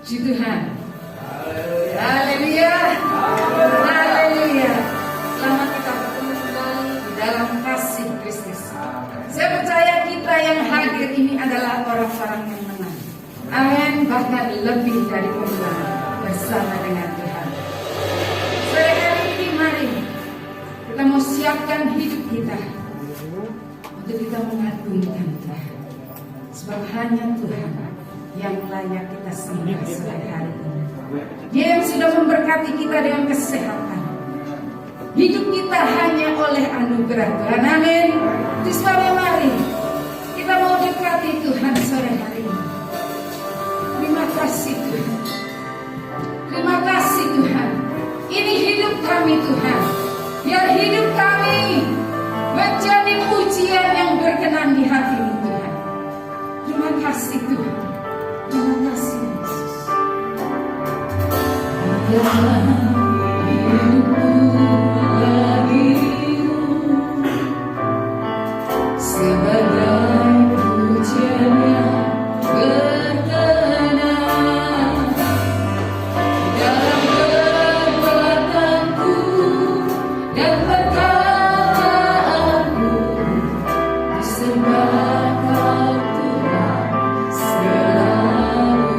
Puji Tuhan. Haleluya. Haleluya. Selamat kita bertemu kembali di dalam kasih Kristus. Saya percaya kita yang hadir ini adalah orang-orang yang menang. Amin. Bahkan lebih dari pemenang bersama dengan Tuhan. Sore hari ini mari kita mau siapkan hidup kita untuk kita mengagungkan Tuhan. Sebab hanya Tuhan yang layak kita sembah sore hari ini. Dia yang sudah memberkati kita dengan kesehatan. Hidup kita hanya oleh anugerah Tuhan. Amin. Itu sebabnya mari kita mau dekati Tuhan sore hari ini. Terima kasih Tuhan. Terima kasih Tuhan. Ini hidup kami Tuhan. Biar hidup kami menjadi pujian yang berkenan di hati-Mu Tuhan. Terima kasih Tuhan. Terima kasih Yesus. Hidupku bagimu sebagai pujian yang berkenan dalam perbuatanku dan perkataanku. Disembah Kau Tuhan selalu.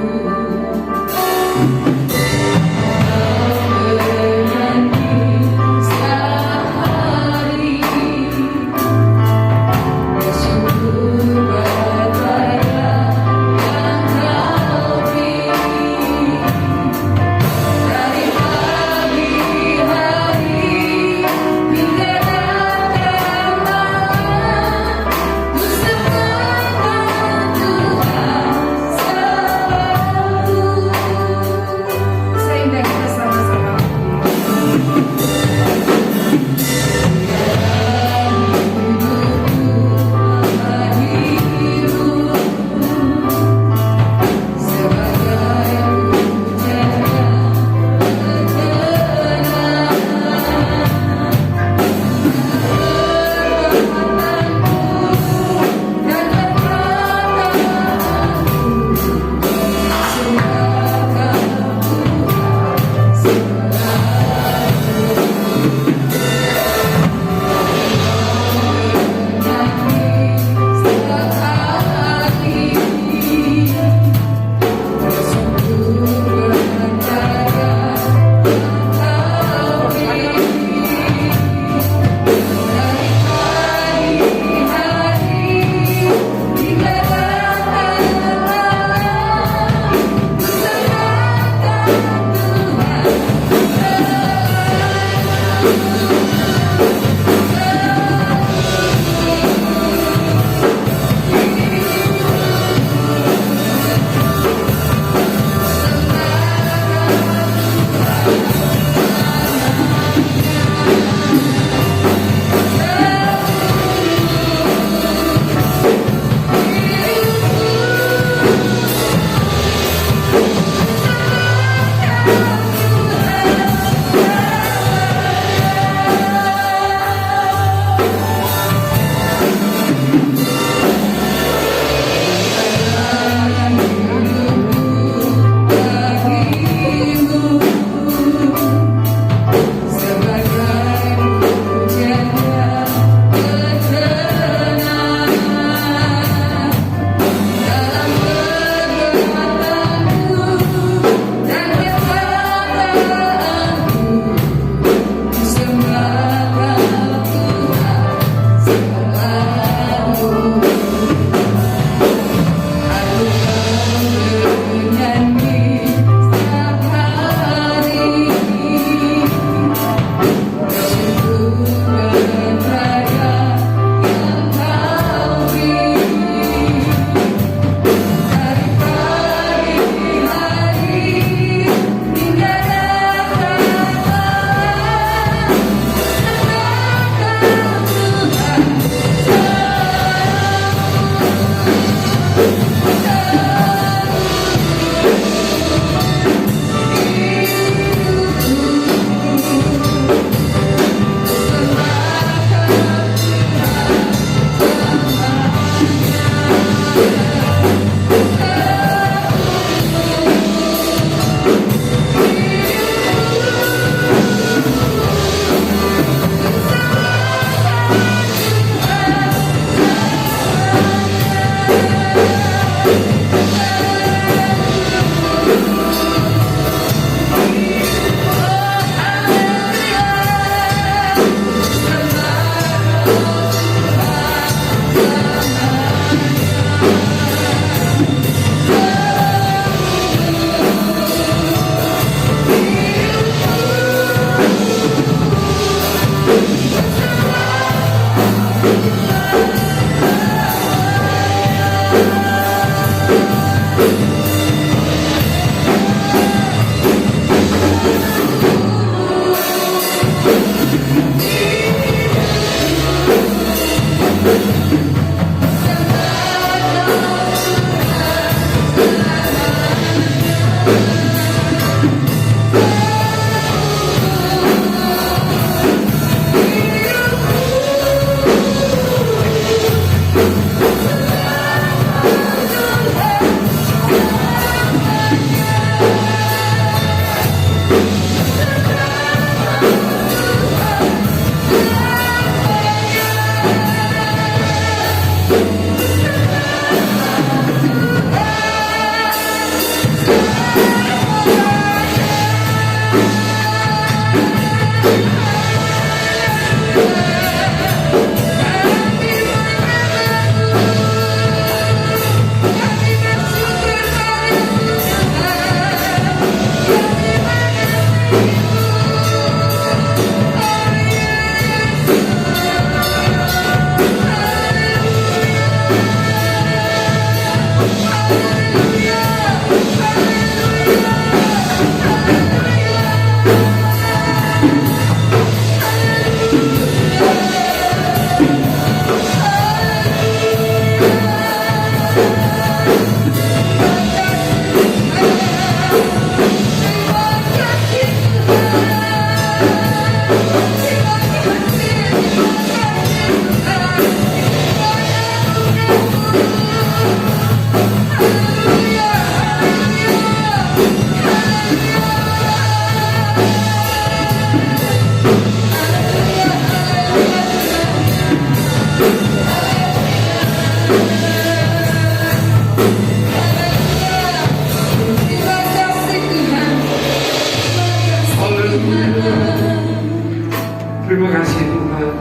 Terima kasih Tuhan.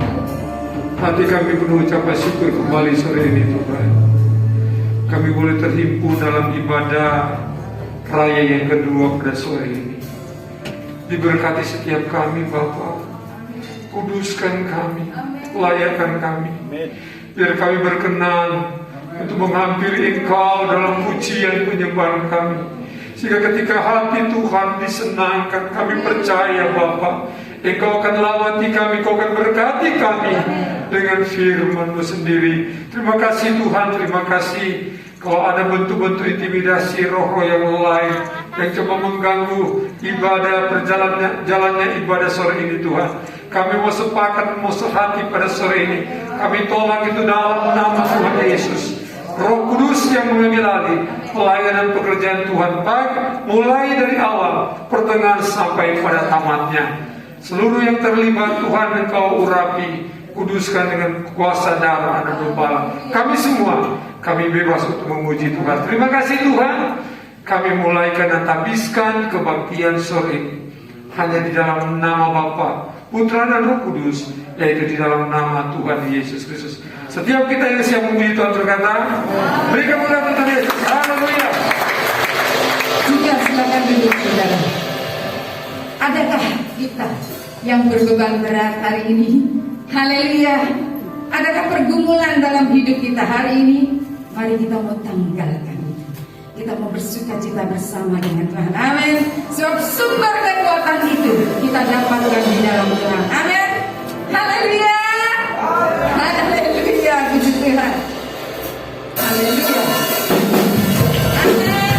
Hati kami penuh ucapan syukur kembali sore ini Tuhan. Kami boleh terhimpun dalam ibadah raya yang kedua pada sore ini. Diberkati setiap kami Bapa. Kuduskan kami, layakkan kami. Biar kami berkenan untuk menghampiri Engkau dalam pujian penyembahan kami. Sehingga ketika hati Tuhan disenangkan, kami percaya Bapa, Engkau akan lawati kami, Engkau akan berkati kami dengan firman-Mu sendiri. Terima kasih Tuhan, terima kasih. Kalau ada bentuk-bentuk intimidasi roh-roh yang lain yang coba mengganggu ibadah, jalannya ibadah sore ini Tuhan, kami mau sepakat, mau sehati pada sore ini. Kami tolak itu dalam nama Tuhan Yesus. Roh Kudus yang mengambil alih pelayanan pekerjaan Tuhan, baik mulai dari awal, pertengahan sampai pada tamatnya. Seluruh yang terlibat Tuhan Engkau urapi, kuduskan dengan kuasa darah Anak Domba. Kami semua, kami bebas untuk memuji Tuhan. Terima kasih Tuhan. Kami mulaikan dan habiskan kebaktian sore ini hanya di dalam nama Bapa, Putra dan Roh Kudus, yaitu di dalam nama Tuhan Yesus Kristus. Setiap kita yang siap memuji Tuhan berkata, berikan kemuliaan Tuhan Yesus. Haleluya. Juga silakan duduk saudara. Adakah kita yang berbeban berat hari ini? Haleluya. Adakah pergumulan dalam hidup kita hari ini? Mari kita mau tanggalkan itu. Kita mau bersuka cita bersama dengan Tuhan. Amin. Sebab sumber kekuatan itu kita dapatkan di dalam Tuhan. Amin. Haleluya. Haleluya. Puji Tuhan. Haleluya. Amin.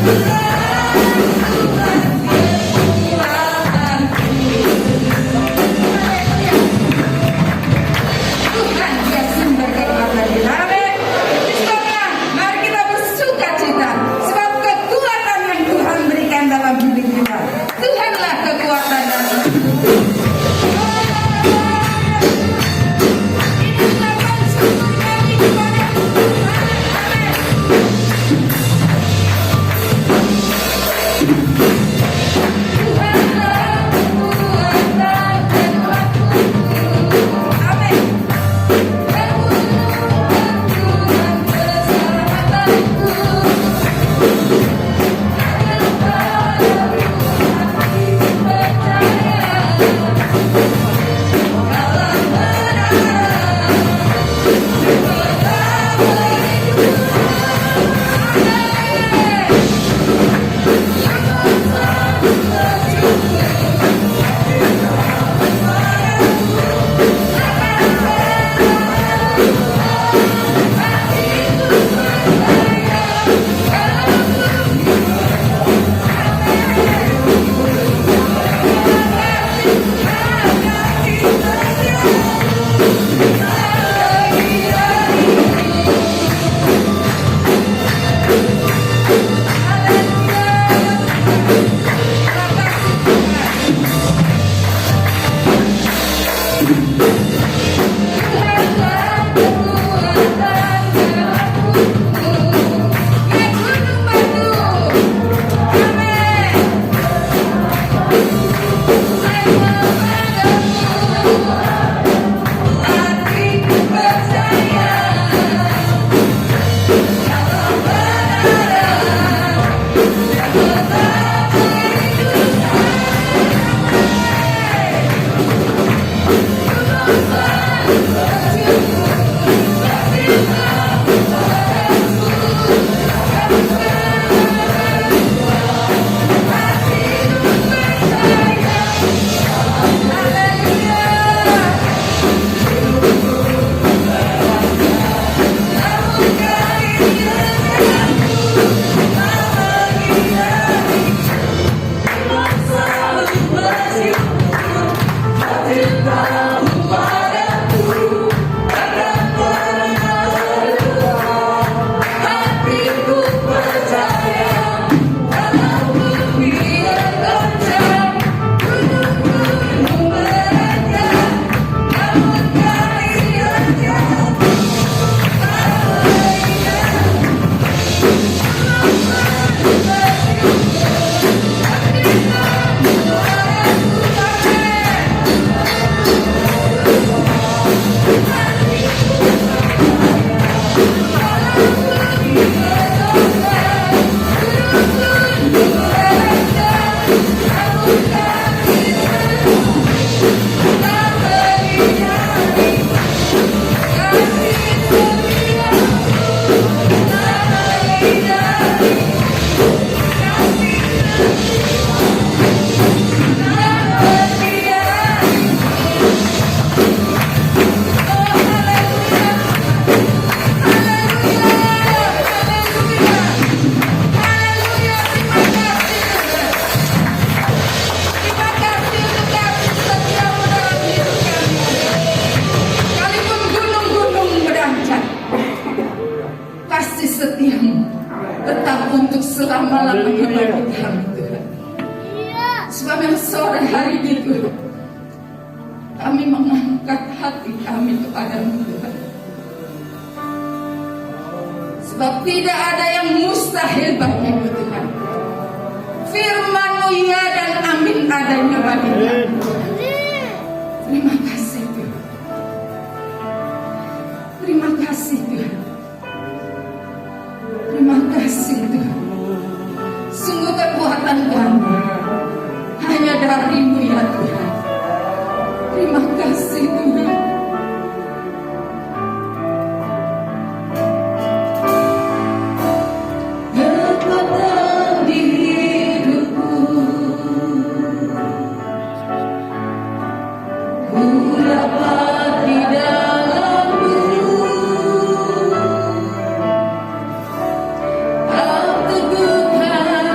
Tuhan dia sumber kekuatan kita. Amin. Bismillah, mari kita bersuka cita sebab kekuatan yang Tuhan berikan dalam hidup kita. Tuhanlah kekuatan dan selama-lamanya bagi kami Tuhan. Sebab yang sore hari ini Tuhan, kami mengangkat hati kami kepadamu Tuhan. Sebab tidak ada yang mustahil bagimu Tuhan. Firman-Mu ya dan amin adanya bagi kami Tuhan. Terima kasih Tuhan. Terima kasih Tuhan. Terima kasih Tuhan. Sungguh kekuatan kami hanya dari-Mu ya Tuhan. Terima kasih Tuhan. Kekuatan di hidupku, ku dapat di dalam-Mu. Kau teguhkan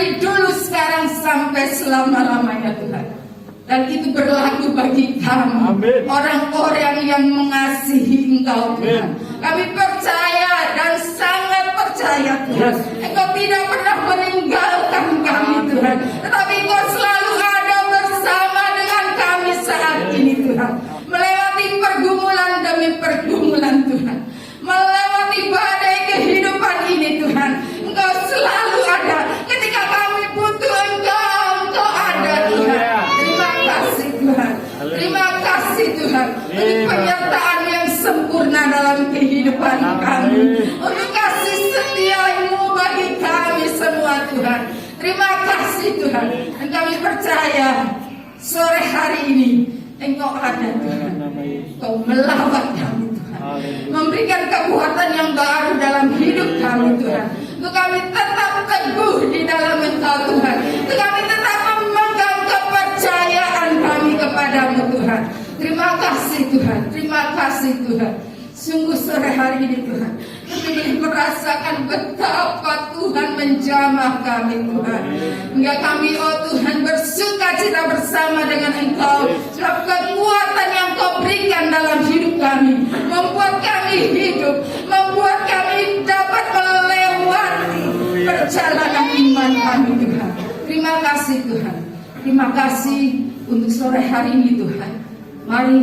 dari dulu, sekarang, sampai selama-lamanya Tuhan. Dan itu berlaku bagi kami, Amin. orang-orang yang mengasihi Engkau Tuhan. Kami percaya dan sangat percaya Tuhan, Engkau tidak pernah meninggalkan kami Tuhan, tetapi Engkau selalu ada bersama dengan kami saat ini Tuhan. Melewati pergumulan demi pergumulan Tuhan, melewati badai kehidupan ini Tuhan, Engkau selalu ada. Ketika kami butuh Engkau, Engkau ada Tuhan. Terima kasih Tuhan, terima kasih Tuhan untuk penyertaan yang sempurna dalam kehidupan kami, untuk kasih setia-Mu bagi kami semua Tuhan. Terima kasih Tuhan. Dan kami percaya sore hari ini Engkau ada Tuhan, Engkau melawat kami Tuhan, memberikan kekuatan yang baru dalam hidup kami Tuhan, untuk kami tetap teguh di dalam Engkau Tuhan, untuk kami tetap memegang kepercayaan kami kepadamu Tuhan. Terima kasih Tuhan, terima kasih Tuhan. Sungguh sore hari ini Tuhan, kami boleh merasakan betapa Tuhan menjamah kami Tuhan, hingga kami oh Tuhan bersuka cita bersama dengan Engkau. Sebab kekuatan yang Kau berikan dalam hidup kami membuat kami hidup, membuat kami dapat melewati perjalanan iman kami Tuhan. Terima kasih Tuhan, terima kasih untuk sore hari ini Tuhan. Mari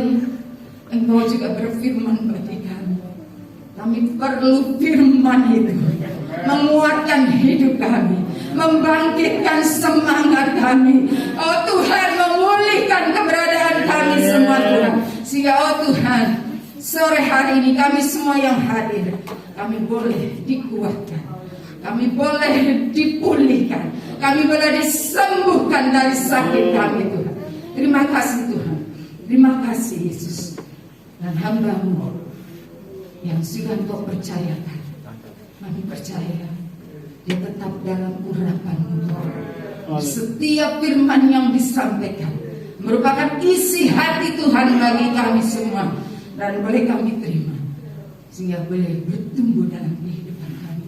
Engkau juga berfirman bagi kami. Kami perlu firman itu menguatkan hidup kami, membangkitkan semangat kami. Oh Tuhan, memulihkan keberadaan kami semua Tuhan. Sehingga oh Tuhan, sore hari ini kami semua yang hadir, kami boleh dikuatkan, kami boleh dipulihkan, kami boleh disembuhkan dari sakit kami Tuhan. Terima kasih Tuhan, terima kasih Yesus. Dan hamba-Mu yang sudah Engkau percayakan, kami percaya dia tetap dalam urapan-Mu Tuhan. Setiap firman yang disampaikan merupakan isi hati Tuhan bagi kami semua, dan boleh kami terima, sehingga boleh bertumbuh dalam kehidupan kami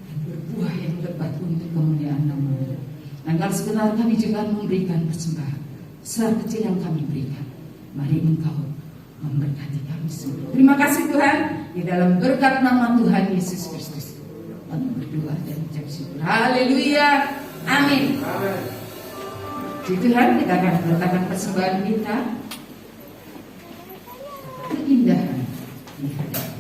dan berbuah yang lebat untuk kemuliaan nama-Mu. Dan kalau sebenarnya kami juga memberikan persembahan sekecil yang kami berikan, mari Engkau memberkati kami semua. Terima kasih Tuhan, di dalam berkat nama Tuhan Yesus Kristus kami berdoa dan ucap syukur. Haleluya, amin. Puji Tuhan, kita akan meletakkan persembahan kita, keindahan di hadapan.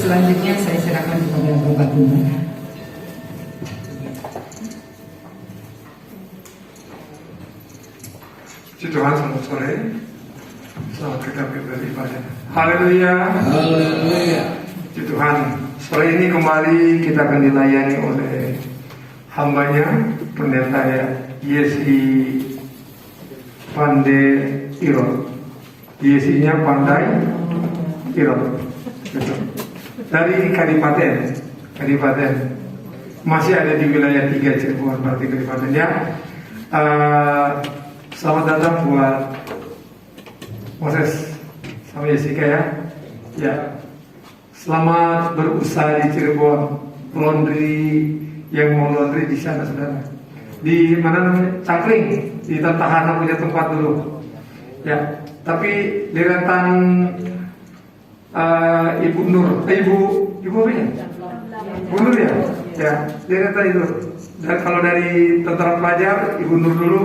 Selanjutnya saya serahkan kepada Bapak Gubernur. Puji Tuhan, selamat sore. Selamat kami beribadah. Haleluya. Haleluya. Puji Tuhan. Sore ini kembali kita akan dilayani oleh hambanya pendeta Yesi Pandai Irot. Yesinya Pandai Irot. Dari Kadipaten. Masih ada di wilayah 3 Cirebon, berarti Kadipatennya. Selamat datang buat Moses sama Jessica ya. Ya. Selamat berusaha di Cirebon. Laundry yang mau laundry di sana saudara. Di mana namanya? Cakring. Di Tatahana punya tempat dulu. Ya. Tapi di rentan Ibu Nur, Ibu apa ya? Ibu Nur ya. Ya. Di rentan itu. Dan kalau dari Tentara Pelajar, Ibu Nur dulu.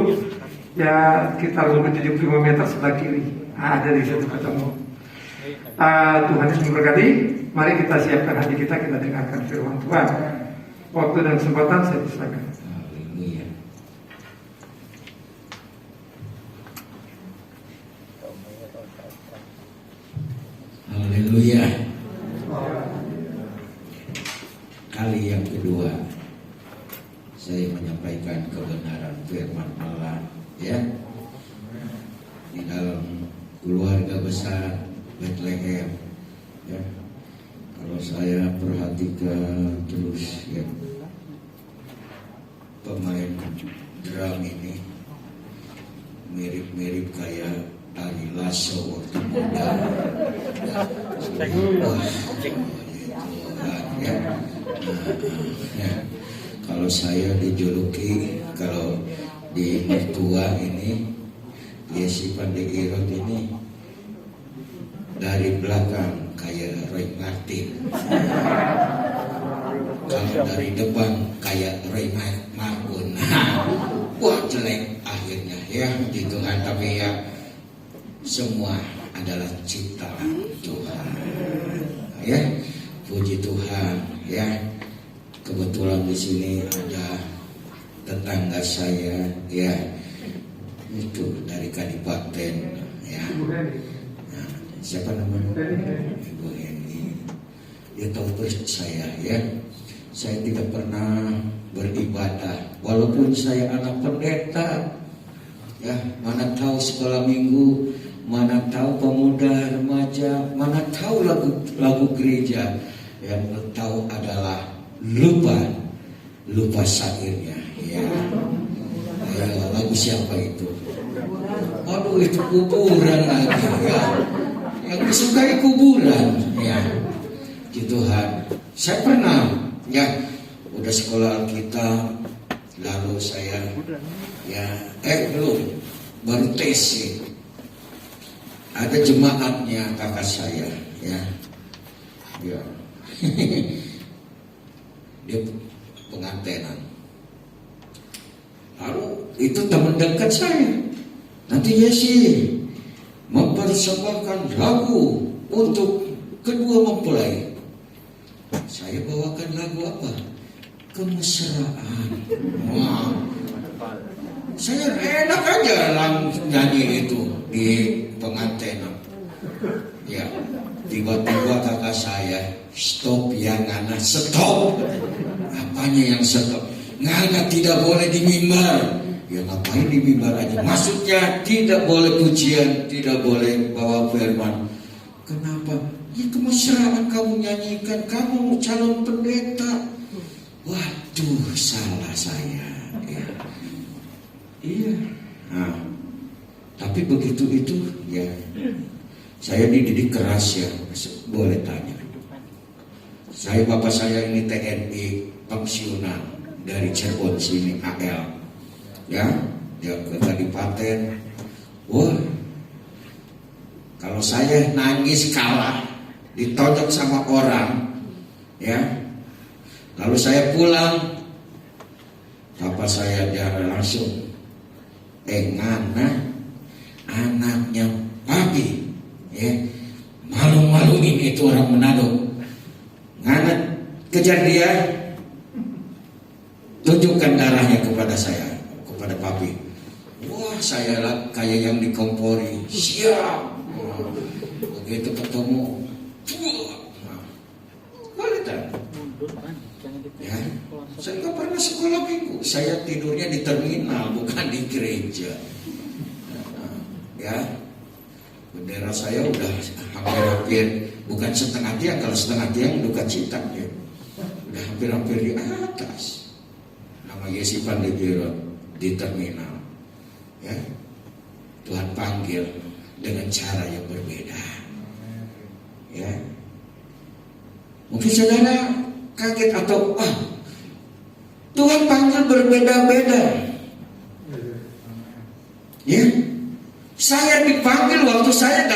Ya sekitar 75 meter sebelah kiri. Ada di situ ketemu. Tuhan Yesus memberkati. Mari kita siapkan hati kita dengarkan firman Tuhan. Waktu dan kesempatan saya persilakan. Haleluya. Haleluya. Kali yang kedua saya menyampaikan kebenaran firman Allah ya di dalam keluarga besar Bethlehem ya. Kalau saya perhatikan terus ya, pemain drum ini mirip-mirip kayak Ari Lasso waktu muda. Ya. Ya. Kalau saya dijuluki, kalau di mertua ini Yesi Pandai Irot ini dari belakang kayak Roy Martin, kalau dari depan kayak Roy Martin. Wah jelek akhirnya ya gitu kan. Tapi ya semua adalah ciptaan Tuhan ya. Puji Tuhan ya. Kebetulan di sini ada tetangga saya ya, itu dari Kadipaten ya. Nah, siapa namanya? Ibu Heni. Dia tahu persis saya ya. Saya tidak pernah beribadah walaupun saya anak pendeta ya. Mana tahu sekolah minggu, mana tahu pemuda remaja, mana tahu lagu gereja. Yang tahu adalah lupa syairnya ya. Lagu siapa itu? Aduh, itu kuburan lagi ya. Yang disukai kuburan ya. Tuhan, saya pernah ya udah sekolah kita, lalu saya ya belum baru tes. Ada jemaatnya kakak saya ya. Ya. Dia pengantenan. Lalu itu teman dekat saya. Nanti Yesi mempersembahkan lagu untuk kedua mempelai. Saya bawakan lagu apa? Kemesraan. Wah. Saya enak aja nyanyi itu di pengantenan. Ya. Tiba-tiba kakak saya, stop ya Ngana, stop. Apanya yang stop? Ngana tidak boleh di mimbar. Ya ngapain di mimbar aja? Maksudnya tidak boleh pujian, tidak boleh bawa firman. Kenapa? Ya kemesraan kamu nyanyikan, kamu calon pendeta. Waduh, salah saya. Ya. Iya. Nah, tapi begitu itu ya. Saya dididik keras ya, boleh tanya. Bapak saya ini TNI pensiunan dari Cirebon sini AL, ya, dia ke Kadipaten. Wah, kalau saya nangis kalah, ditonjok sama orang, ya, lalu saya pulang, bapak saya dia langsung, Ngana, anaknya Papi. Ya, malu-maluin itu orang Manado. Ngana kejar dia, tunjukkan darahnya kepada saya, kepada Papi. Wah, saya lah kayak yang dikompori. Siap. Begitu ketemu, kualitas. Ya, saya nggak pernah sekolah minggu. Saya tidurnya di terminal, bukan di gereja. Ya, bendera saya udah hampir-hampir, bukan setengah tiang. Kalau setengah tiang duka cita ya. Udah hampir-hampir di atas. Nama Yesipan di terminal. Ya, Tuhan panggil dengan cara yang berbeda. Ya, mungkin saudara kaget atau Tuhan panggil berbeda-beda. Ya, saya dipanggil waktu saya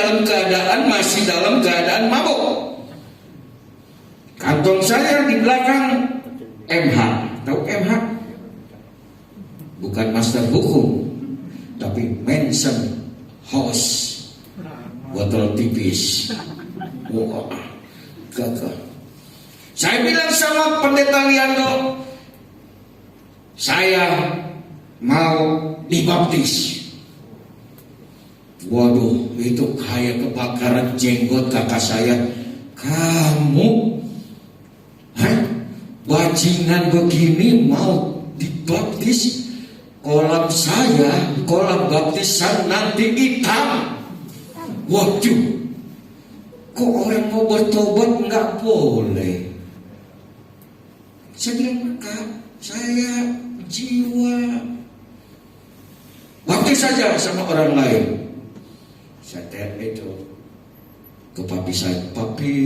masih dalam keadaan mabuk. Kantong saya di belakang MH, tahu MH? Bukan master hukum, tapi Manson House, botol tipis. Wah, gagah. Saya bilang sama pendeta Liando, saya mau dibaptis. Waduh, itu kayak kebakaran jenggot kakak saya. Kamu, bajingan begini mau dibaptis? Kolam baptisan nanti hitam. Waduh, kok orang mau bertobat nggak boleh? Saya bilang, Kak, saya jiwa. Baptis saja sama orang lain. Saya tanya itu ke papi saya, papi,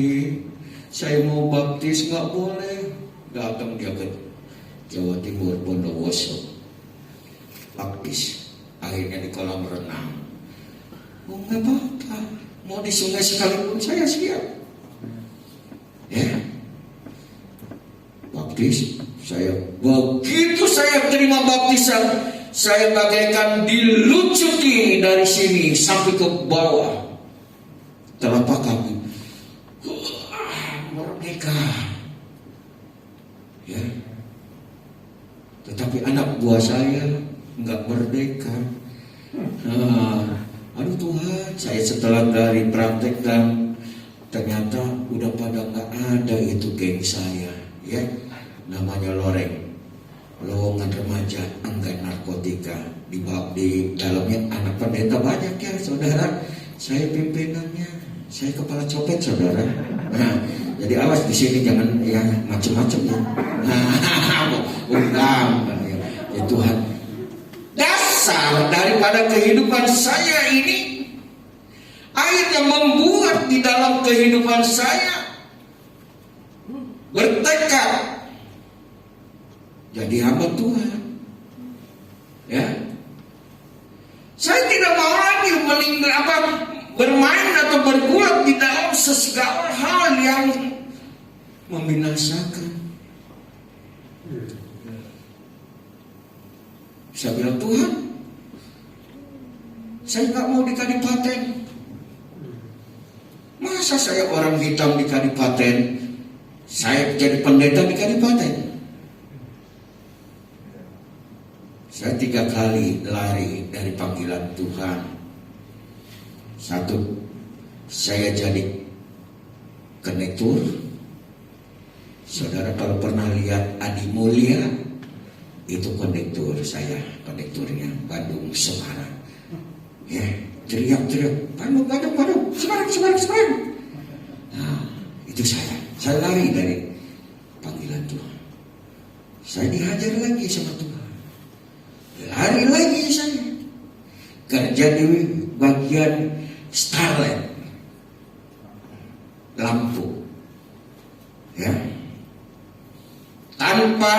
saya mau baptis, nggak boleh. Datang dia ke Jawa Timur, Bondowoso. Baptis, akhirnya di kolam renang. Oh, nggak apa-apa, mau di sungai sekalipun saya siap. Ya, baptis. Begitu saya terima baptisan, saya bagaikan dilucuti dari sini sampai ke bawah telapak kaki. Merdeka. Ya, tetapi anak buah saya nggak merdeka. Aduh Tuhan, saya setelah dari praktek dan ternyata udah pada nggak ada itu geng saya, ya, namanya lowongan remaja enggan narkotika. Di dalamnya anak pendeta banyak ya saudara. Saya pimpinannya, saya kepala copet saudara. Jadi awas di sini jangan ya macam-macam ya. Ya Tuhan, dasar daripada kehidupan saya ini akhirnya membuat di dalam kehidupan saya bertekad jadi hamba Tuhan. Ya, saya tidak mau lagi bermain atau bergulat di dalam segala hal yang membinasakan. Saya bilang, Tuhan, saya nggak mau di Kadipaten. Masa saya orang hitam di Kadipaten, saya jadi pendeta di Kadipaten? Saya 3 kali lari dari panggilan Tuhan. 1, saya jadi konektor. Saudara kalau pernah lihat Adi Mulia, itu konektor saya, konektornya Bandung Semarang. Ya, teriak-teriak, Bandung, Semarang. Nah, itu saya lari dari panggilan Tuhan. Saya dihajar lagi sama Tuhan. Lari lagi saya kerja di bagian Starlet lampu, ya, tanpa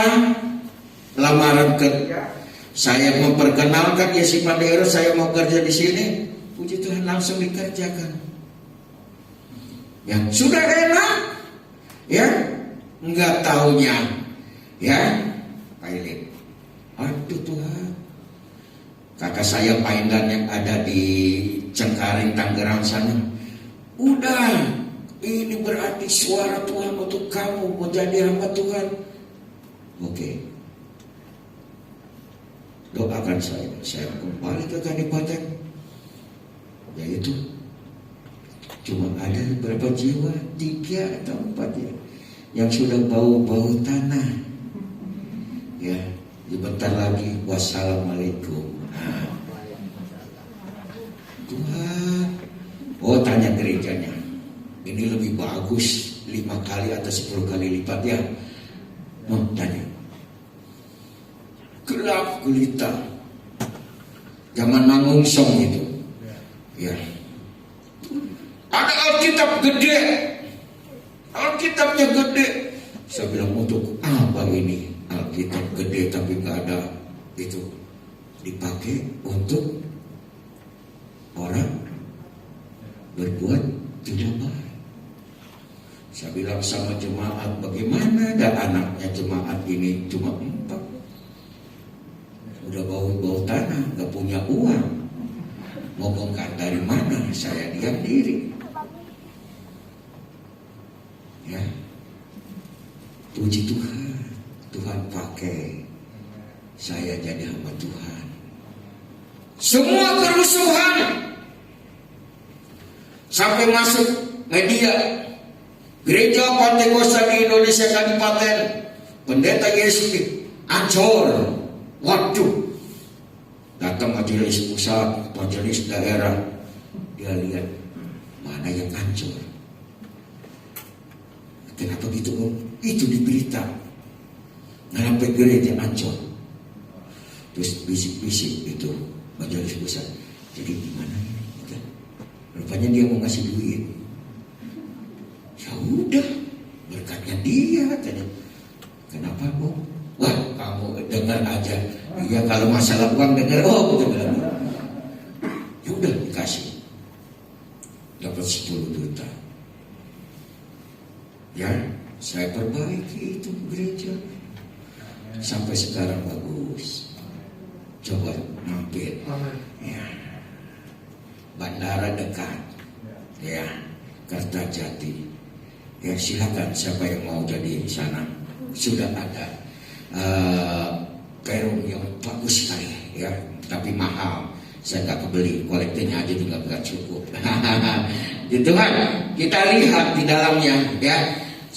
lamaran kerja. Saya memperkenalkan Yesipan daerah, saya mau kerja di sini. Puji Tuhan langsung dikerjakan. Yang sudah enak, ya, nggak taunya, ya, pilot. Aduh Tuhan, kakak saya Paindan yang ada di Cengkareng, Tangerang sana, udah, ini berarti suara Tuhan untuk kamu menjadi hamba Tuhan. Oke. doakan saya kembali ke Kadipaten. Yaitu cuma ada berapa jiwa, 3 atau 4 ya, yang sudah bau-bau tanah. Ya, sebentar lagi wassalamualaikum. Nah, Tuhan, tanya gerejanya, ini lebih bagus 5 kali atau 10 kali lipat ya? Tanya. Gelap gulita, zaman Nangungsong itu, ya. Ada Alkitab gede, Alkitabnya gede. Saya bilang, untuk apa ini Alkitab gede tapi nggak ada itu dipakai untuk orang berbuat tidak baik. Saya bilang sama jemaat, bagaimana ada anaknya jemaat ini cuma 4, udah bau-bau tanah, nggak punya uang, mau bongkar dari mana? Saya diam diri. Ya, puji Tuhan, Tuhan pakai saya jadi hamba Tuhan. Semua kerusuhan sampai masuk media, gereja Pantekosta di Indonesia Kadipaten, pendeta Yesus Ancol, waduh, datang majelis pusat, majelis daerah, dia lihat mana yang hancur. Kenapa gitu Om? Itu di berita. Sampai gereja hancur. Terus bisik-bisik itu majelis pusat. Jadi gimana ini? Rupanya dia mau ngasih duit. Ya udah, berkatnya dia tadi. Kenapa Om? Wah, kamu dengar aja. Iya, kalau masalah uang dengar. Oh, betul. Ya udah dikasih. Dapat 10 juta. Ya, saya perbaiki itu gereja. Sampai sekarang bagus. Coba mampir. Ya. Bandara dekat. Ya, Kertajati. Ya, silakan siapa yang mau jadi di sana. Sudah ada perum yang bagus sekali, ya, tapi mahal. Saya nggak kebeli, kolektornya aja juga nggak cukup. Itu kan kita lihat di dalamnya, ya.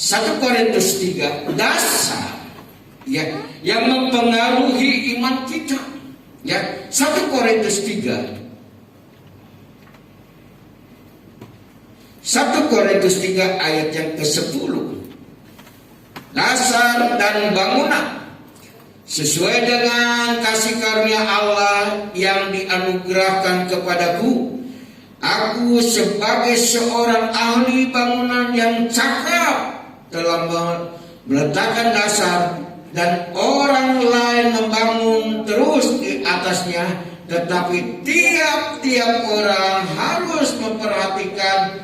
1 Korintus 3 dasar, ya, yang mempengaruhi iman kita, ya. 1 Korintus 3 ayat yang ke-10. Dasar dan bangunan sesuai dengan kasih karunia Allah yang dianugerahkan kepadaku. Aku sebagai seorang ahli bangunan yang cakap telah meletakkan dasar, dan orang lain membangun terus di atasnya. Tetapi tiap-tiap orang harus memperhatikan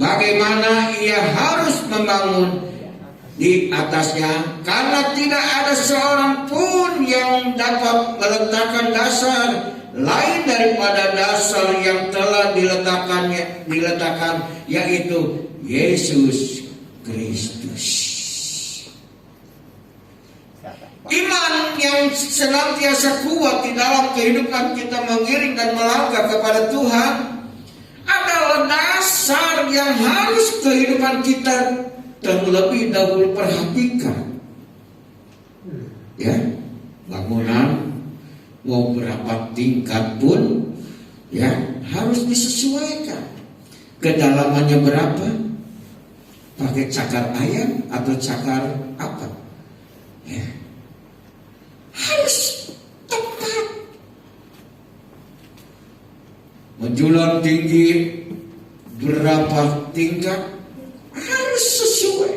bagaimana ia harus membangun di atasnya, karena tidak ada seorang pun yang dapat meletakkan dasar lain daripada dasar yang telah diletakkan, yaitu Yesus Kristus. Iman yang senantiasa kuat di dalam kehidupan kita mengiring dan melangkah kepada Tuhan adalah dasar yang harus kehidupan kita terlebih dahulu perhatikan. Ya, bangunan mau berapa tingkat pun, ya, harus disesuaikan. Kedalamannya berapa? Pakai cakar ayam atau cakar apa? Ya, harus tepat. Menjulang tinggi berapa tingkat harus sesuai.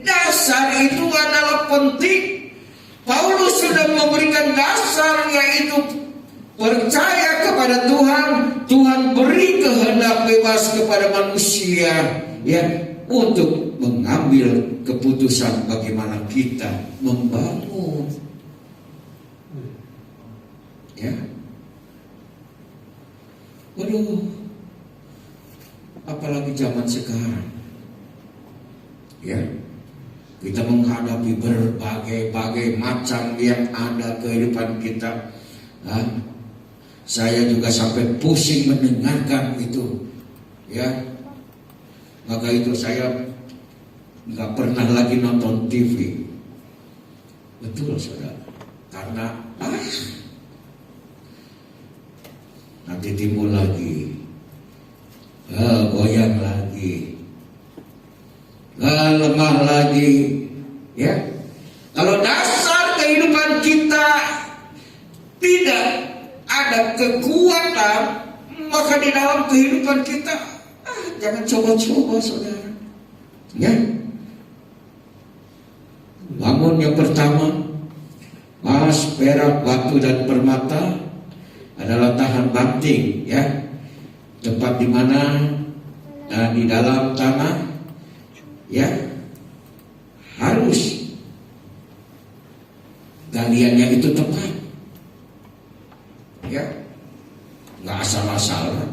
Dasar itu adalah penting. Paulus sudah memberikan dasar, yaitu percaya kepada Tuhan. Tuhan beri kehendak bebas kepada manusia, ya, untuk mengambil keputusan bagaimana kita membangun. Ya. Waduh, apalagi zaman sekarang. Ya. Kita menghadapi berbagai macam yang ada kehidupan kita. Saya juga sampai pusing mendengarkan itu, ya. Maka itu saya nggak pernah lagi nonton TV. Betul saudara, karena nanti timbul lagi, goyang lagi, lemah lagi, ya. Kalau dasar kehidupan kita tidak ada kekuatan, maka di dalam kehidupan kita jangan coba-coba saudara, ya. Bangun yang pertama, emas, perak, batu dan permata adalah tahan banting, ya. Tempat di mana di dalam tanah, ya, harus galiannya itu tepat, ya, nggak asal-asalan.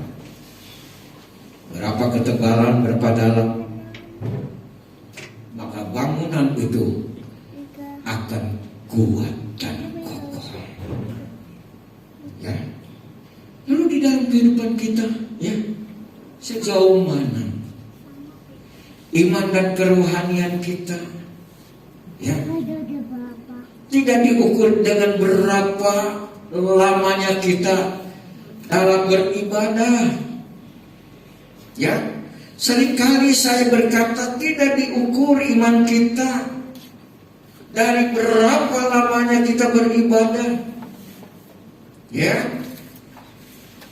Berapa ketebalan, berapa dalam, maka bangunan itu akan kuat dan kokoh, ya. Lalu di dalam kehidupan kita, ya, sejauh mana iman dan kerohanian kita, ya, tidak diukur dengan berapa lamanya kita dalam beribadah, ya. Seringkali saya berkata tidak diukur iman kita dari berapa lamanya kita beribadah, ya.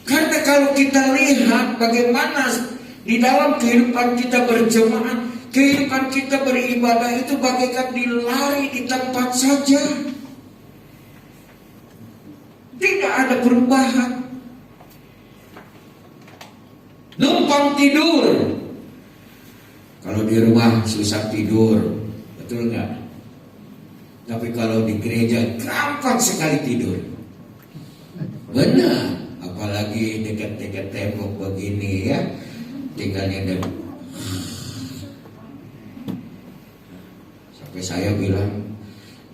Karena kalau kita lihat bagaimana di dalam kehidupan kita berjemaat, kehidupan kita beribadah itu bagaikan dilari di tempat saja, tidak ada perubahan. Numpang tidur. Kalau di rumah susah tidur, betul nggak? Tapi kalau di gereja gampang sekali tidur. Benar, apalagi dekat-dekat tembok begini, ya. Tinggalnya dan sampai saya bilang,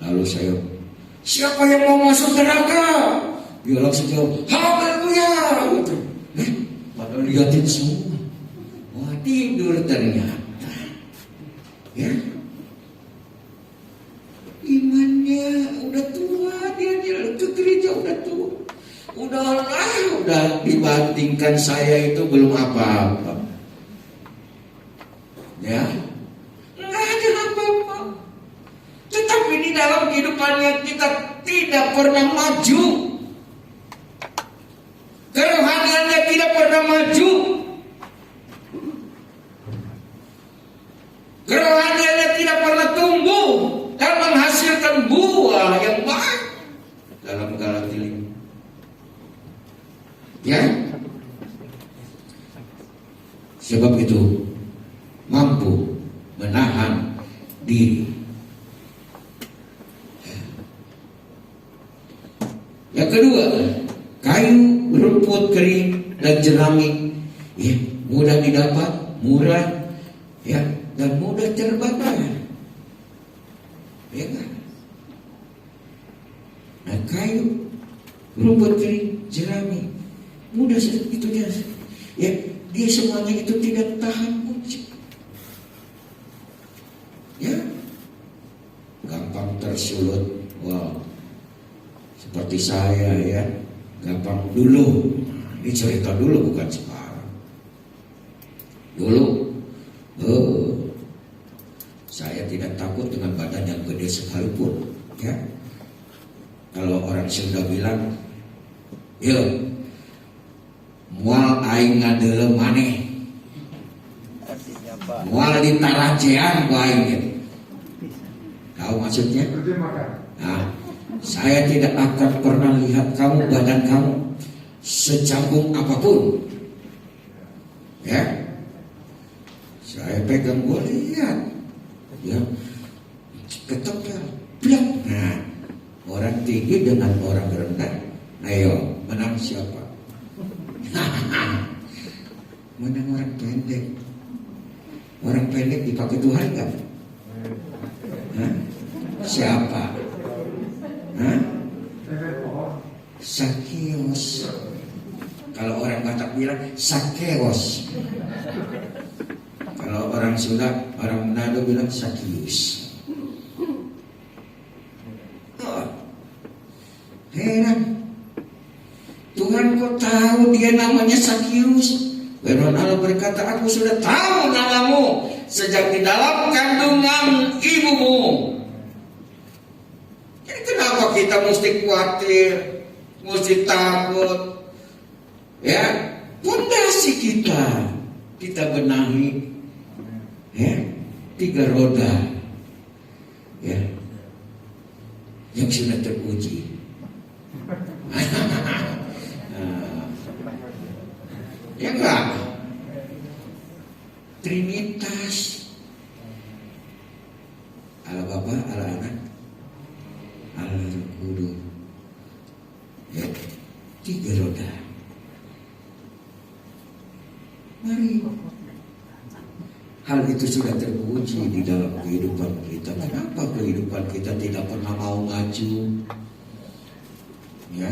lalu saya, siapa yang mau masuk neraka? Dia langsung jawab, haleluya, gitu. Padahal lihatin semua, wah tidur ternyata, ya. Imannya udah tua, dia ke gereja udah tua, udah dibandingkan saya itu belum apa-apa, ya, nggak ada apa-apa. Tetapi di dalam kehidupannya kita tidak pernah maju, kerohaniannya tidak pernah maju, kerohaniannya tidak pernah tumbuh dan menghasilkan buah yang baik dalam Galatia 5. Ya, sebab itu mampu menahan diri. Yang kedua, kayu, rumput kering dan jerami, ya, mudah didapat, murah, ya, dan mudah terbakar, ya kan? Nah, kayu, rumput kering, jerami, mudah itu dia, ya, dia semuanya itu tidak tahan uji, ya, gampang tersulut, wow, seperti saya, ya, gampang dulu. Ini cerita dulu bukan sekarang. Dulu, saya tidak takut dengan badan yang gede sekalipun, ya. Kalau orang Sunda bilang, ya, mual aing ngadeuleuh maneh, mual ditarajean ku aing. Tahu maksudnya? Nah, saya tidak akan pernah lihat kamu, badan kamu secanggung apapun, ya. Saya pegang, gue lihat, ya, ketepel, blak. Nah, orang tinggi dengan orang rendah, ayo menang siapa? Menang orang pendek. Orang pendek dipakai Tuhan kan? Siapa? Hah? Sakeos. Kalau orang Batak bilang Sakeos. Kalau orang Sunda, orang Manado bilang Sakius. Oh, heran. Tuhan kok tahu dia namanya Sakius? Firman Allah berkata, aku sudah tahu namamu sejak di dalam kandungan ibumu. Jadi kenapa kita mesti khawatir, mesti takut? Ya, pondasi kita benahi, ya, 3 roda, ya, yang sudah teruji. Ya enggak? Trinitas. Allah Bapa, Allah Anak, Allah Roh Kudus. Ya, 3 roda. Mari. Hal itu sudah teruji di dalam kehidupan kita. Kenapa kehidupan kita tidak pernah mau maju? Ya,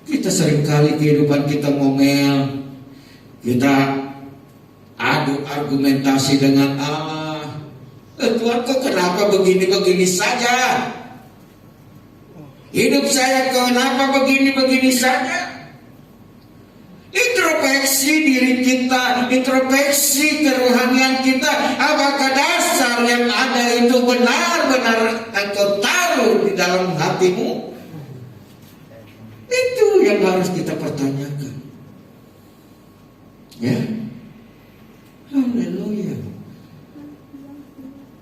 kita seringkali kehidupan kita ngomel. Kita adu argumentasi dengan Allah. Tuhan kok kenapa begini-begini saja? Hidup saya kenapa begini-begini saja? Introspeksi diri kita, introspeksi kerohanian kita. Apakah dasar yang ada itu benar-benar engkau taruh di dalam hatimu? Itu yang harus kita pertanyakan. Ya, haleluya.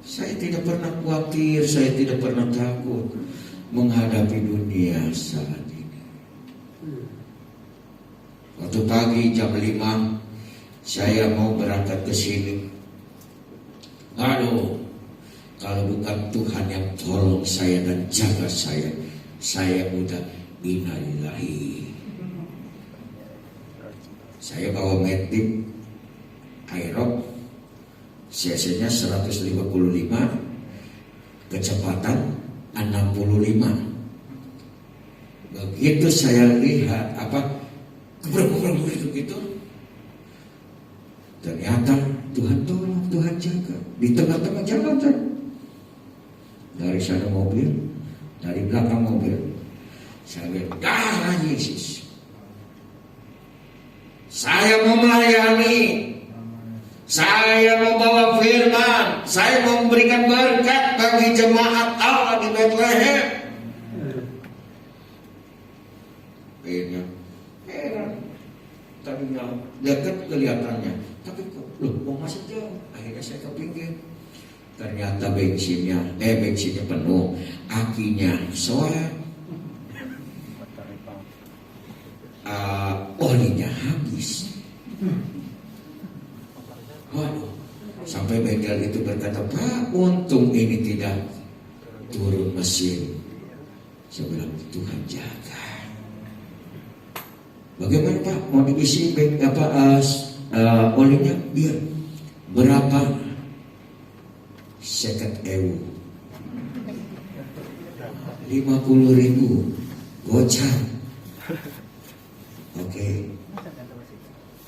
Saya tidak pernah khawatir, saya tidak pernah takut menghadapi dunia saat ini. Waktu pagi jam 5 saya mau berangkat ke sini. Aduh, kalau bukan Tuhan yang tolong saya dan jaga saya udah innalillahi. Saya bawa Matic Aerox, cc-nya 155, kecepatan 65. Begitu saya lihat gebrek gitu, ternyata Tuhan tolong, Tuhan jaga di tengah-tengah jalan. Dari sana mobil, dari belakang mobil, saya bilang, darah Yesus. Saya mau melayani, saya mau bawa firman, saya mau memberikan berkat bagi jemaat Allah di Bethlehem. Heran, tadinya dekat kelihatannya, tapi kok mau masuk jauh. Akhirnya saya ke pinggir. Ternyata bensinnya penuh, akinya soal. Olinya habis. Waduh, sampai bengkel itu berkata, Pak, untung ini tidak turun mesin. Saya bilang, Tuhan jaga. Bagaimana Pak, mau diisi olinya? Iya. Berapa? 50.000. 50.000 gocap. Oke,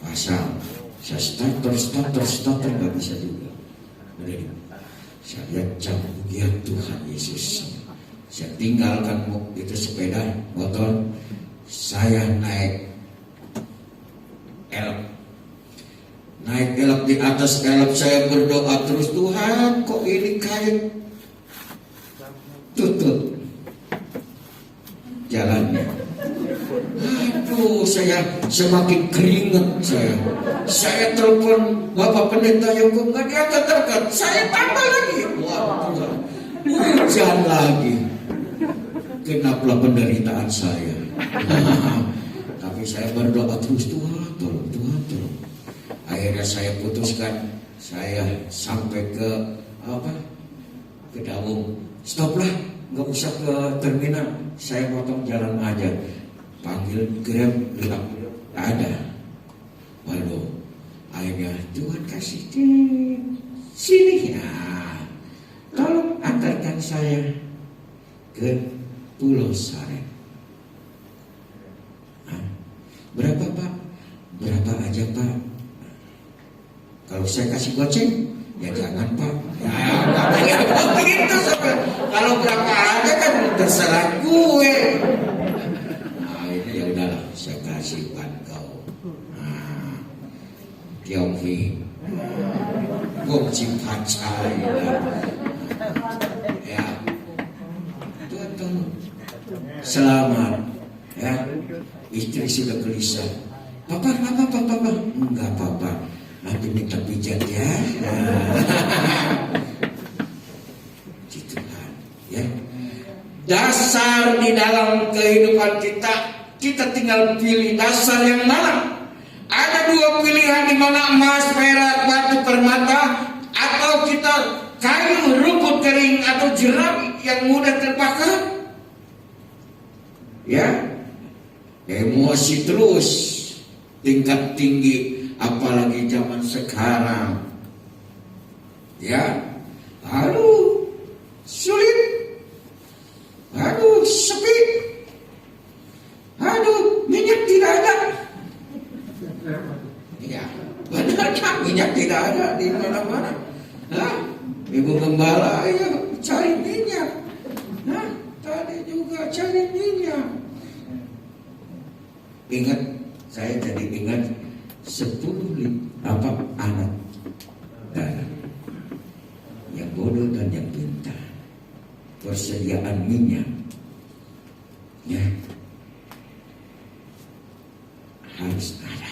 pasang. Saya starter nggak bisa juga. Saya lihat jam pujian Tuhan Yesus. Saya tinggalkan itu sepeda motor. Saya naik elok di atas elok. Saya berdoa terus, Tuhan kok ini kayak tutup jalannya. Aduh, saya semakin keringat saya telepon Bapak Pendeta Yoko, nggak diangkat. Saya tambah lagi, wah Tuhan, hujan lagi. Kenapa penderitaan saya? Tapi saya berdoa terus, Tuhan tolong. Akhirnya saya putuskan, saya sampai ke Dawung, stoplah, nggak usah ke terminal, saya potong jalan aja. Panggil Grab, bilang ada. Waduh, akhirnya Tuhan kasih sini ya. tolong antarkan saya ke Pulau Sareng. Berapa Pak? Berapa aja Pak? Kalau saya kasih goceng, ya jangan Pak. Ya begitu. Kalau berapa aja kan terserah gue. Nah ini ya udahlah, saya kasih Pak kau. Tionghi, goceng pacai. Ya, Tuhan selamat. Ya, istri sudah gelisah. Papa, enggak Papa. Nanti minta pijat ya. Gitu kan, ya. Dasar di dalam kehidupan kita tinggal pilih dasar yang mana. Ada dua pilihan di mana emas, perak, batu permata, atau kita kayu, rumput kering atau jerami yang mudah terbakar. Ya, emosi terus tingkat tinggi, apalagi zaman sekarang. Ya, aduh sulit, aduh sepi, aduh minyak tidak ada. Ya, benar kan, minyak tidak ada di mana-mana. Ibu gembala ya cari minyak. Tadi juga cari minyak. Ingat, saya jadi ingat 10 anak darah, yang bodoh dan yang pintar. Persediaan minyak, ya, harus ada.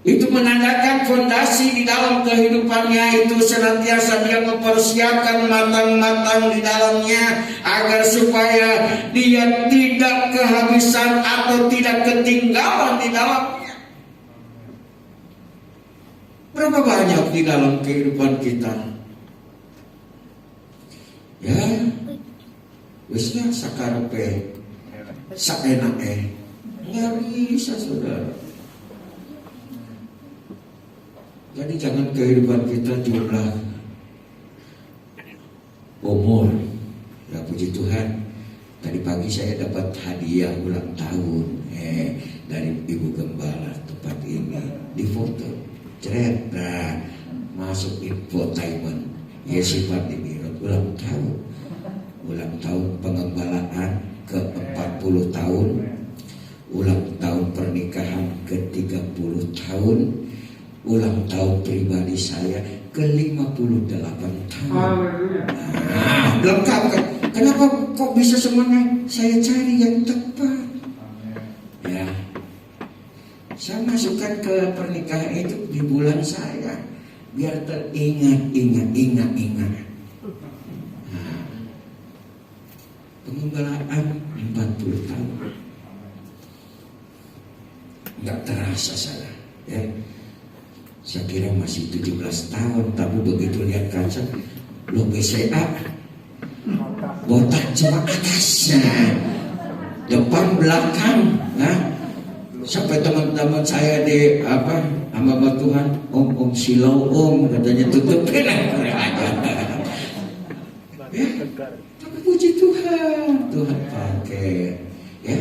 Itu menandakan fondasi di dalam kehidupannya itu senantiasa dia mempersiapkan matang-matang di dalamnya agar supaya dia tidak kehabisan atau tidak ketinggalan di dalamnya. Berapa banyak di dalam kehidupan kita? Ya, wisnya sakarepe, saenake, nggak bisa saudara. Jadi jangan kehidupan kita jumlah umur. Ya puji Tuhan, tadi pagi saya dapat hadiah ulang tahun dari Ibu Gembala tempat ini, di foto ceret, masuk infotainment. Ya sifat dimirot ulang tahun pengembalaan ke 40 tahun, ulang tahun pernikahan ke 30 tahun, ulang tahun pribadi saya ke 58 tahun. Lengkap kan? Kenapa kok bisa semuanya saya cari yang tepat? Ya, saya masukkan ke pernikahan itu di bulan saya biar teringat. Pengembalaan 40 tahun, nggak terasa saya. Ya. Saya kira masih 17 tahun, tapi begitu lihat kaca, lo BCA, botak cuma atasnya, depan belakang, sampai teman-teman saya di sama Tuhan, om silau katanya tutupin aja. Ya, tapi puji Tuhan pakai, ya,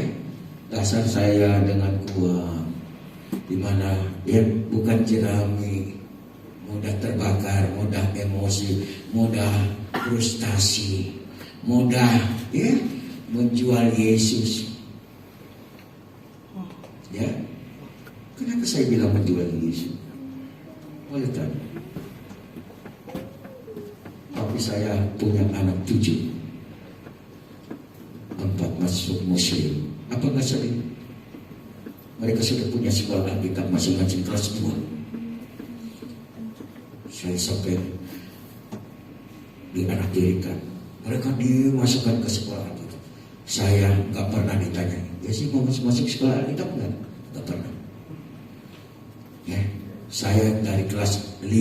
dasar saya dengan kuat. Dimana ya bukan jerami, mudah terbakar, mudah emosi, mudah frustasi, mudah ya menjual Yesus. Ya, kenapa saya bilang menjual Yesus? Oleh tanya, tapi saya punya anak 7, 4 masuk muslim. Apa nggak sering? Mereka sudah punya sekolah Alkitab masing-masing kelas 2. Saya sampai dianaktirikan. Mereka dimasukkan ke sekolah Alkitab. Saya nggak pernah ditanya, ya sih mau masuk sekolah Alkitab nggak pernah. Ya, saya dari kelas 5,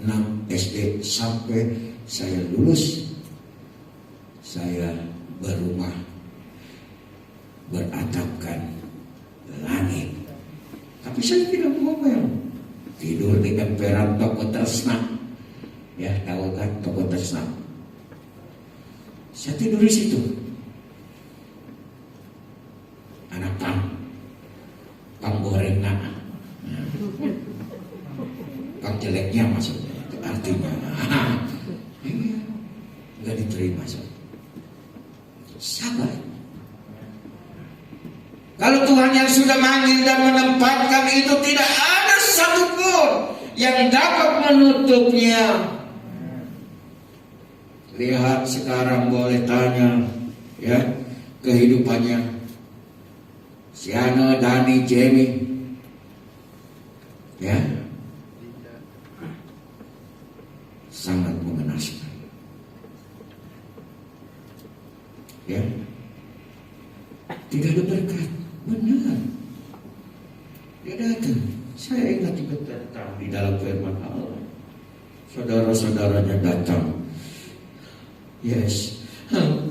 6 SD sampai saya lulus, saya berumah beratapkan langit. Tapi saya tidak ngomel. Tidur di emperan toko tersnak. Ya, tahu kan toko Tesla. Saya tidur di situ. Anak pang goreng nak. Pang jeleknya maksudnya. Itu artinya. Enggak diterima. Sabar. Kalau Tuhan yang sudah manggil dan menempatkan itu, tidak ada satupun yang dapat menutupnya. Lihat sekarang, boleh tanya ya kehidupannya Siana, Dani, Jamie, ya, sangat mengenaskan, ya, tidak ada berkat, benar, dia datang. Saya ingat betul di dalam firman Allah, saudara-saudaranya datang, yes,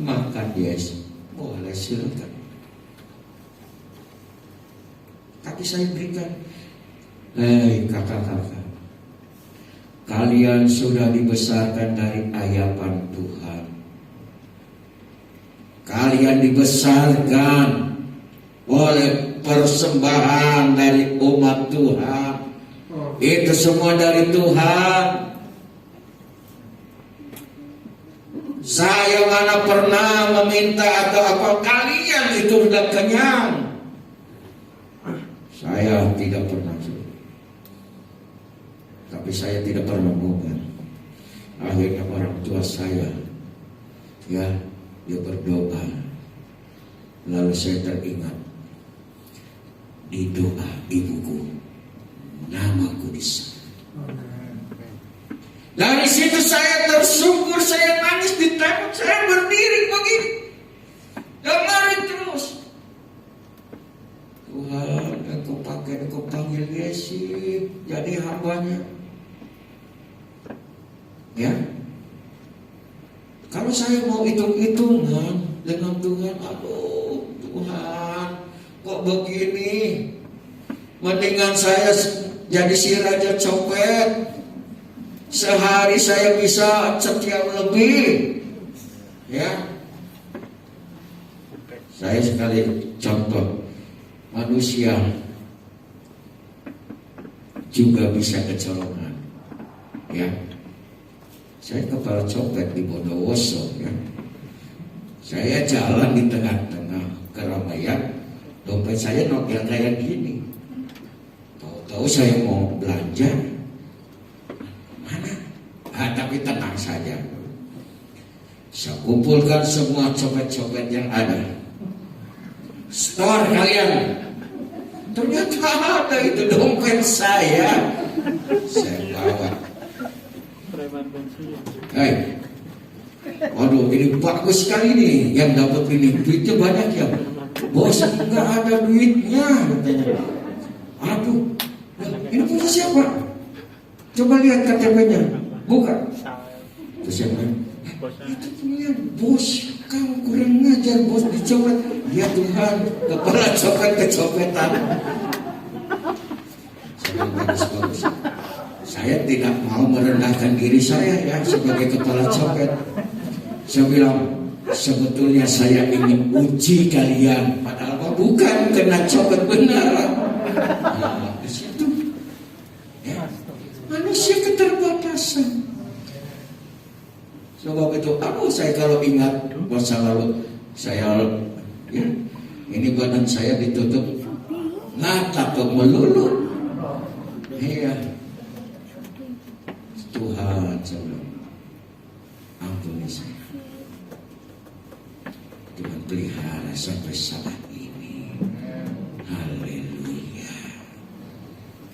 makan, yes, boleh silakan. Tapi saya berikan, hei kakak-kakak, kalian sudah dibesarkan dari ayapan Tuhan. Kalian dibesarkan oleh persembahan dari umat Tuhan. Itu semua dari Tuhan. Saya mana pernah meminta atau apa, kalian itu sudah kenyang. Saya tidak pernah. Tapi saya tidak pernah ngomong. Akhirnya orang tua saya, ya, dia berdoa. Lalu saya teringat di doa ibuku, namaku di sana. Dari situ saya tersungkur, saya nangis di tembok, saya berdiri begini, dengarin terus. Tuhan, Engkau panggil Yesus jadi hambanya. Ya, kalau saya mau hitung-hitungan dengan Tuhan, aduh Tuhan, kok begini? Mendingan saya jadi si raja copet. Sehari saya bisa setiap lebih. Ya, saya sekali contoh, manusia juga bisa kecolongan. Ya, saya kepala copet di Bondowoso. Ya, saya jalan di tengah-tengah keramaian, dompet saya nopel kayak gini. Tahu-tahu saya mau belanja, mana? Tapi tenang saja. Saya kumpulkan semua copet-copet yang ada. Store kalian. Ternyata ada itu dompet saya. Saya bawa. Hei, waduh, ini bagus sekali nih yang dapat ini, duitnya banyak ya. Bos, enggak ada duitnya katanya. Aduh, ini punya siapa? Coba lihat KTP-nya, buka. Terus siapa? Itu punya bos. Kamu kurang ngajar, bos, dicopet. Ya Tuhan, kepala copet kecopetan. Saya bagus-bagus. Saya tidak mau merendahkan diri saya ya sebagai kepala copet. Saya bilang, sebetulnya saya ingin uji kalian, padahal bukan kena copet benar. Nah, di situ, ya, manusia keterbatasan. Sebab itu, saya kalau ingat masa lalu, saya, ya, ini badan saya ditutup, ngata kok melulu. Iya. Tuhan, ampuni saya. Tuhan pelihara sampai saat ini. Haleluya.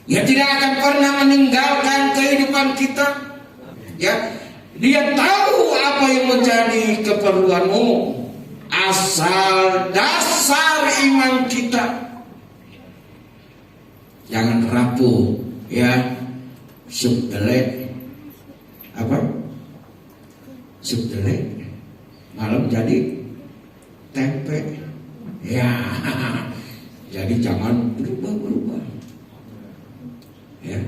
Dia tidak akan pernah meninggalkan kehidupan kita. Ya, Dia tahu apa yang menjadi keperluanmu, asal dasar iman kita. Jangan rapuh, ya. Sup delek, apa? Sup delek, malam jadi tempe. Ya, jadi jangan berubah-ubah. Ya,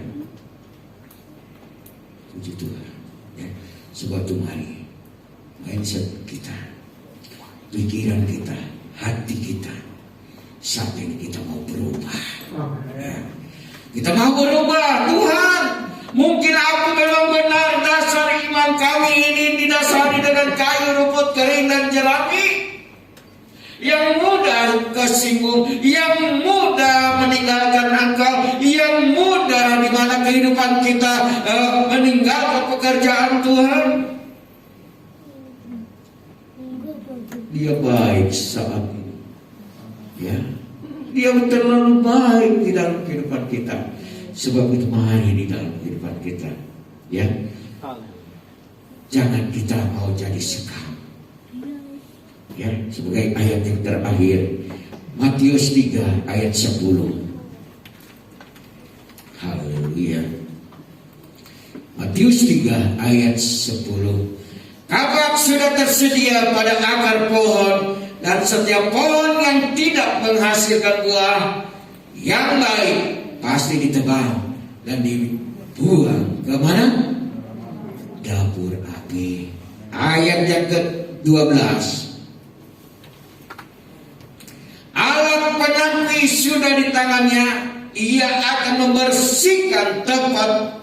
puji Tuhan. Ya. Sebab itu mari mindset kita, pikiran kita, hati kita, saat ini kita mau berubah. Ya. Kita mau berubah. Tuhan, mungkin aku memang benar dasar iman kami ini didasari dengan kayu, rumput kering dan jerami, yang mudah kesinggung, yang mudah meninggalkan Engkau, yang mudah di mana kehidupan kita meninggalkan pekerjaan Tuhan. Dia baik saat ini, ya. Dia terlalu baik di dalam kehidupan kita. Sebab itu mari di dalam kehidupan kita, ya. Jangan kita mau jadi sekam. Ya, sebagai ayat yang terakhir, Matius 3 ayat 10. Haleluya. Matius 3 ayat 10. Kabak sudah tersedia pada akar pohon, dan setiap pohon yang tidak menghasilkan buah yang baik pasti ditebang dan dibuang ke mana? Dapur api. Ayat yang ke-12. Alat penyapu sudah di tangannya, ia akan membersihkan tempat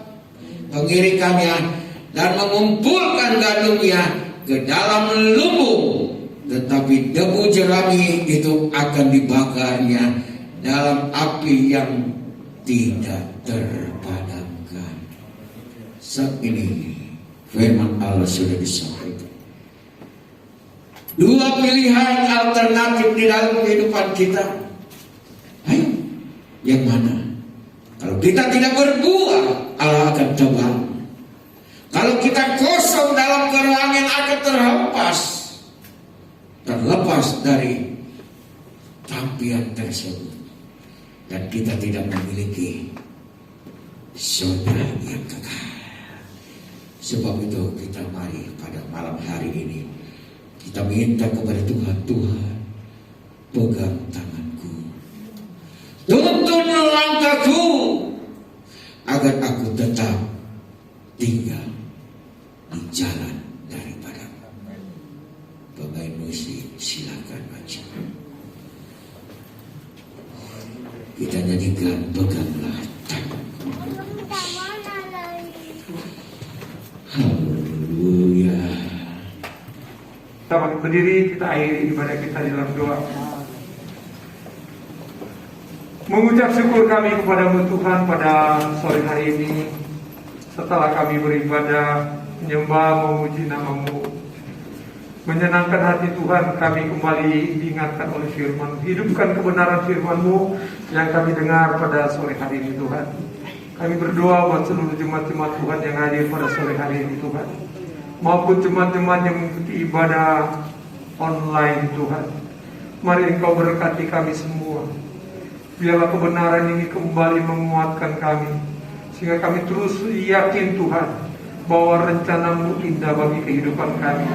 pengirikannya dan mengumpulkan gandumnya ke dalam lumbung, tetapi debu jerami itu akan dibakarnya dalam api yang tidak terpadamkan. Saat ini firman Allah sudah disampaikan. Dua pilihan alternatif di dalam kehidupan kita. Ayo, yang mana? Kalau kita tidak berbuah, Allah akan tebang. Kalau kita kosong dalam kerohangan akan terlepas dari tampilan tersebut, dan kita tidak memiliki surga yang kekal. Sebab itu kita mari pada malam hari ini kita minta kepada Tuhan, Tuhan pegang tanganku, tuntun langkahku, agar aku tetap tinggal di jalan daripada. Pemain musik silakan baca. Kita nyanyikan peganglah tanganku. Haleluya. Kita berdiri, kita akhiri ibadah kita di dalam doa. Mengucap syukur kami kepadamu Tuhan pada sore hari ini. Setelah kami beribadah, menyembah, memuji nama-Mu, menyenangkan hati Tuhan, kami kembali diingatkan oleh firman, hidupkan kebenaran firman-Mu yang kami dengar pada sore hari ini Tuhan. Kami berdoa buat seluruh jemaat-jemaat Tuhan yang hadir pada sore hari ini Tuhan, maupun jemaat-jemaat yang mengikuti ibadah online Tuhan. Mari Engkau berkati kami semua. Biarlah kebenaran ini kembali menguatkan kami, sehingga kami terus yakin Tuhan bahwa rencana-Mu indah bagi kehidupan kami.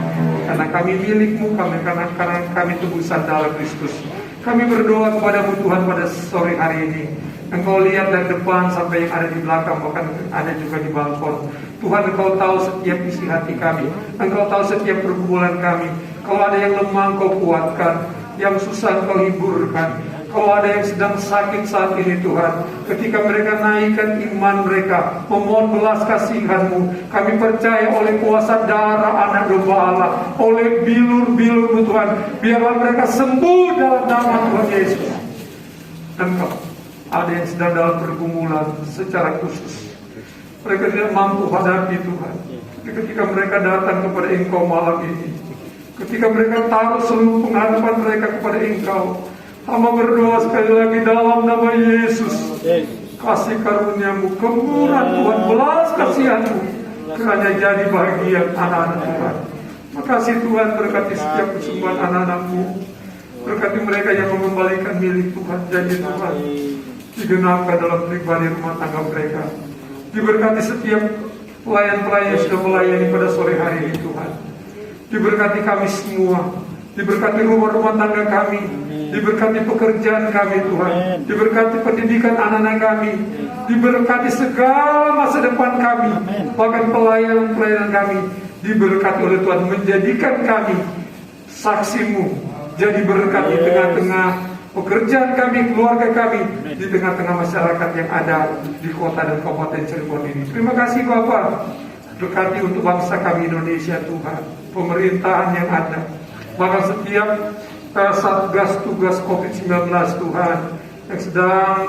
Karena kami milik-Mu, karena kami tebusan dalam Kristus. Kami berdoa kepada-Mu Tuhan pada sore hari ini. Engkau lihat dari depan sampai yang ada di belakang, bahkan ada juga di balkon. Tuhan, Engkau tahu setiap isi hati kami. Engkau tahu setiap pergumulan kami. Kalau ada yang lemah, Engkau kuatkan. Yang susah, Engkau hiburkan. Kalau ada yang sedang sakit saat ini Tuhan, ketika mereka naikkan iman mereka, memohon belas kasihan-Mu, kami percaya oleh kuasa darah anak domba Allah, oleh bilur-bilur-Mu Tuhan, biarlah mereka sembuh dalam nama Tuhan Yesus. Dan ada yang sedang dalam pergumulan secara khusus, mereka tidak mampu hadapi Tuhan. Ketika mereka datang kepada Engkau malam ini, ketika mereka taruh seluruh pengharapan mereka kepada Engkau, hamba berdoa sekali lagi dalam nama Yesus, kasih karunia-Mu, kemurahan Tuhan, belas kasihan-Mu, kiranya jadi bahagia anak-anak Tuhan. Makasih Tuhan, berkati setiap persembahan anak-anak-Mu, berkati mereka yang mengembalikan milik Tuhan, janji Tuhan digenapkan dalam pribadi rumah tangga mereka. Diberkati setiap pelayan-pelayan yang sudah melayani pada sore hari ini Tuhan. Diberkati kami semua, diberkati rumah-rumah tangga kami, diberkati pekerjaan kami Tuhan, diberkati pendidikan anak-anak kami, diberkati segala masa depan kami, bahkan pelayanan-pelayanan kami. diberkati oleh Tuhan, menjadikan kami saksi-Mu, jadi berkat di tengah-tengah pekerjaan kami, keluarga kami, di tengah-tengah masyarakat yang ada di kota dan kabupaten Cirebon ini. Terima kasih Bapak, berkati untuk bangsa kami Indonesia Tuhan, pemerintahan yang ada, bahkan setiap satgas tugas COVID-19 Tuhan yang sedang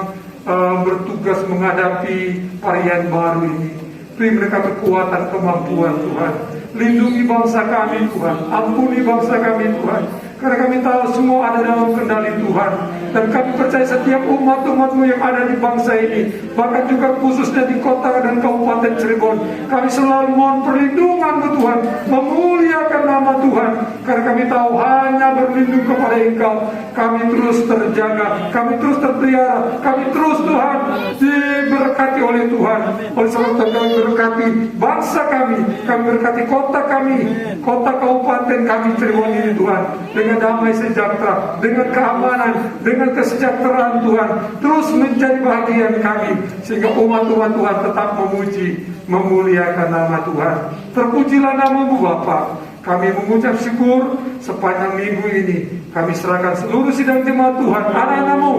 bertugas menghadapi varian baru ini. Beri mereka kekuatan, kemampuan Tuhan. Lindungi bangsa kami Tuhan, ampuni bangsa kami Tuhan, karena kami tahu semua ada dalam kendali Tuhan. Dan kami percaya setiap umat-umat-Mu yang ada di bangsa ini, bahkan juga khususnya di kota dan kabupaten Cirebon, kami selalu mohon perlindungan-Mu Tuhan, memuliakan nama Tuhan, karena kami tahu hanya berlindung kepada Engkau kami terus terjaga, kami terus terpelihara, kami terus Tuhan diberkati oleh Tuhan. Oleh sebab itu kami berkati bangsa kami berkati kota kami, kota kabupaten kami Cirebon ini Tuhan, dengan damai sejahtera, dengan keamanan, dengan kesejahteraan Tuhan, terus menjadi bahagian kami, sehingga umat-umat Tuhan tetap memuji, memuliakan nama Tuhan. Terpujilah nama-Mu Bapa. Kami mengucap syukur sepanjang minggu ini. Kami serahkan seluruh sidang jemaat Tuhan, anak-anak-Mu,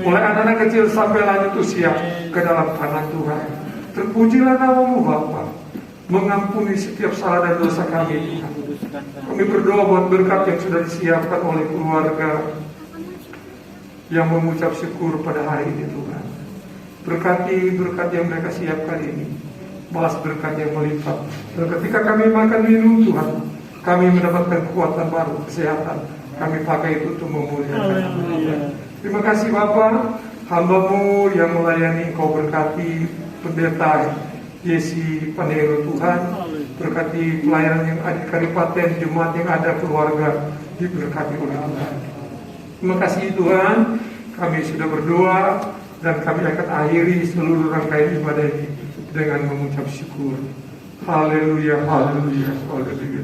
mulai anak-anak kecil sampai lanjut usia, ke dalam tangan Tuhan. Terpujilah nama-Mu Bapa, mengampuni setiap salah dan dosa kami Tuhan. Kami berdoa buat berkat yang sudah disiapkan oleh keluarga yang mengucap syukur pada hari ini Tuhan. Berkati berkat yang mereka siapkan ini, balas berkat yang melipat. Dan ketika kami makan minum Tuhan, kami mendapatkan kekuatan baru, kesehatan. Kami pakai itu untuk memuliakan nama Tuhan. Terima kasih Bapa, hamba-Mu yang melayani Engkau, berkati pendeta Yesi Panero Tuhan, berkati pelayanan yang ada di Kadipaten, jemaat yang ada, keluarga, diberkati oleh Tuhan. Terima kasih Tuhan, kami sudah berdoa dan kami akan akhiri seluruh rangkaian ibadah ini dengan mengucap syukur. Haleluya, haleluya, haleluya.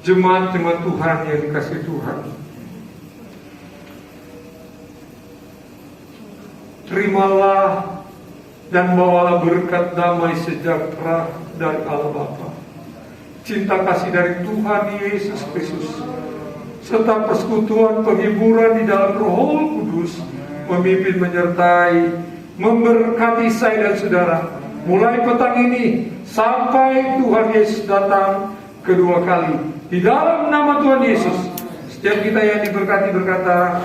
Jemaat-jemaat Tuhan yang dikasihi Tuhan, terimalah dan bawalah berkat damai sejahtera dari Allah Bapa, cinta kasih dari Tuhan Yesus Kristus, serta persekutuan penghiburan di dalam Roh Kudus memimpin, menyertai, memberkati saya dan saudara mulai petang ini sampai Tuhan Yesus datang kedua kali. Di dalam nama Tuhan Yesus, setiap kita yang diberkati berkata